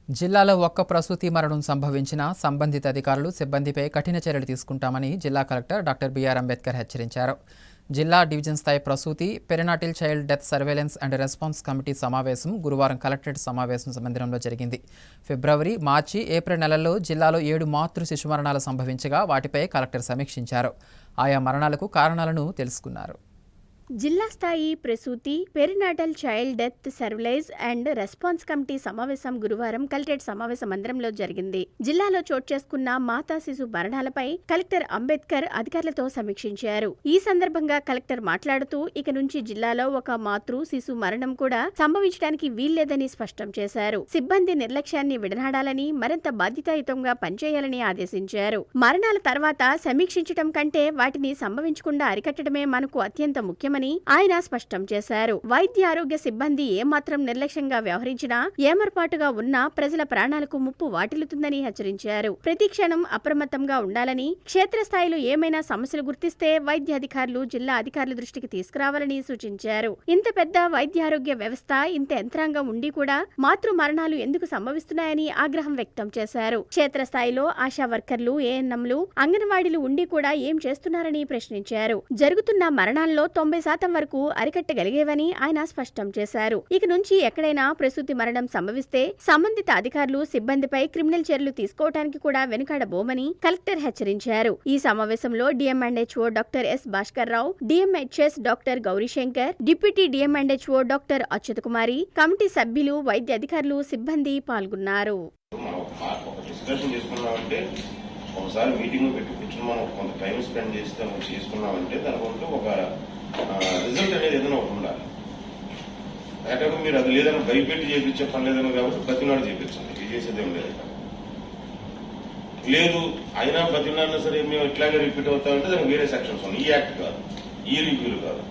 జిల్లాలో ఒక్క ప్రసూతి మరణం సంభవించిన సంబంధిత అధికారులు సిబ్బందిపై కఠిన చర్యలు తీసుకుంటామని జిల్లా కలెక్టర్ డాక్టర్ బిఆర్ అంబేద్కర్ హెచ్చరించారు. జిల్లా డివిజన్ స్థాయి ప్రసూతి perinatal child death surveillance and response committee సమావేశం గురువారం కలెక్టరేట్ సమావేశం మందిరంలో జరిగింది. ఫిబ్రవరి, మార్చి, ఏప్రిల్ నెలల్లో జిల్లాలో 7 మాతృ శిశు మరణాలు సంభవించగా వాటిపై కలెక్టర్ సమీక్షించారు. ఆయా మరణాలకు కారణాలను తెలుసుకున్నారు. జిల్లా స్థాయి ప్రసూతి perinatal child death surveillance and response committee సమావేశం గురువారం కలెక్టరేట్ సమావేశ మందిరంలో జరిగింది. జిల్లాలో చోటు చేసుకున్న మాతా శిశు మరణాలపై కలెక్టర్ అంబేద్కర్ అధికారులతో సమీక్షించారు. ఈ సందర్భంగా కలెక్టర్ మాట్లాడుతూ ఇక నుంచి జిల్లాలో ఒక మాతృ శిశు మరణం కూడా సంభవించడానికి వీల్లేదని స్పష్టం చేశారు. సిబ్బంది నిర్లక్ష్యాన్ని విడనాడాలని, మరింత బాధ్యతాయుతంగా పనిచేయాలని ఆదేశించారు. మరణాల తర్వాత సమీక్షించడం కంటే వాటిని సంభవించకుండా అరికట్టడమే మనకు అత్యంత ముఖ్యమని ఆయన స్పష్టం చేశారు. వైద్య ఆరోగ్య సిబ్బంది ఏమాత్రం నిర్లక్ష్యంగా వ్యవహరించినా, ఏమర్పాటుగా ఉన్నా ప్రజల ప్రాణాలకు ముప్పు వాటిల్లుతుందని హెచ్చరించారు. ప్రతి క్షణం అప్రమత్తంగా ఉండాలని, క్షేత్రస్థాయిలో ఏమైనా సమస్యలు గుర్తిస్తే వైద్య అధికారులు జిల్లా అధికారుల దృష్టికి తీసుకురావాలని సూచించారు. ఇంత పెద్ద వైద్యారోగ్య వ్యవస్థ, ఇంత యంత్రాంగం ఉండి కూడా మాతృ మరణాలు ఎందుకు సంభవిస్తున్నాయని ఆగ్రహం వ్యక్తం చేశారు. క్షేత్రస్థాయిలో ఆశా వర్కర్లు, ఏఎన్ఎంలు, అంగన్వాడీలు ఉండి కూడా ఏం చేస్తున్నారని ప్రశ్నించారు. జరుగుతున్న మరణాల్లో 90% వరకు అరికట్టగలిగేవని ఆయన స్పష్టం చేశారు. ఇక నుంచి ఎక్కడైనా ప్రసూతి మరణం సంభవిస్తే సంబంధిత అధికారులు సిబ్బందిపై క్రిమినల్ చర్యలు తీసుకోవడానికి కూడా వెనుకాడబోమని కలెక్టర్ హెచ్చరించారు. ఈ సమావేశంలో DM and HO doctor S Bhaskar Rao, DMHS doctor Gaurishankar, deputy DM and HO doctor Achyuta Kumari, committee సభ్యులు, వైద్య అధికారులు, సిబ్బంది పాల్గొన్నారు. ఒకసారి మీటింగ్ పెట్టి కూర్చుని మనం కొంత టైం స్పెండ్ చేస్తే మనం చేసుకున్నామంటే దానికంటూ ఒక రిజల్ట్ అనేది ఏదైనా ఒకటి ఉండాలి. లేకపోతే మీరు అది లేదని భయపెట్టి చేయించే పని లేదని కాబట్టి బతినాడు చేయించండి, ఇది చేసేదేం లేదు. లేదు అయినా బతినాడినా సరే మేము ఇట్లాగే రిపీట్ అవుతామంటే దానికి వేరే సెక్షన్స్ ఉన్నాయి. ఈ యాక్ట్ కాదు, ఈ రివ్యూలు కాదు,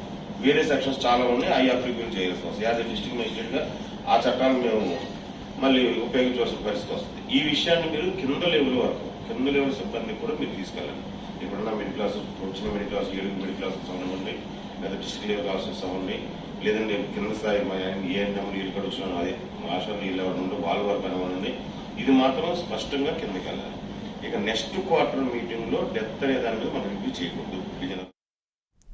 వేరే సెక్షన్స్ చాలా ఉన్నాయి. ఆ యాప్ రివ్యూలు చేయాల్సి వస్తుంది. యాజ్ ఎ డిస్ట్రిక్ట్ మేజిస్ట్రేట్ గా ఆ చట్టాలు మేము మళ్ళీ ఉపయోగించవలసిన పరిస్థితి వస్తుంది. ఈ విషయాన్ని మీరు కింద లెవెల్ సిబ్బంది కూడా మీరు తీసుకెళ్ళండి. ఇప్పుడున్న మిడిల్ క్లాస్, వచ్చిన మిడిల్ క్లాస్, 7 మిడిల్ క్లాస్ అవ్వండి, లేదా డిస్ట్రిక్ట్ లెవెల్ ఆఫీసర్స్ అవ్వండి, లేదంటే కింద స్థాయి ఏఎన్ఎం ఇక్కడ వచ్చిన అదే ఆశా లెవెల్ నుండి వాళ్ళ వరకు అవ్వండి. ఇది మాత్రం స్పష్టంగా కిందకి వెళ్ళాలి. ఇక నెక్స్ట్ క్వార్టర్ మీటింగ్ లో డెత్ అనే దాని మీద మనం రివ్యూ చేయకూడదు.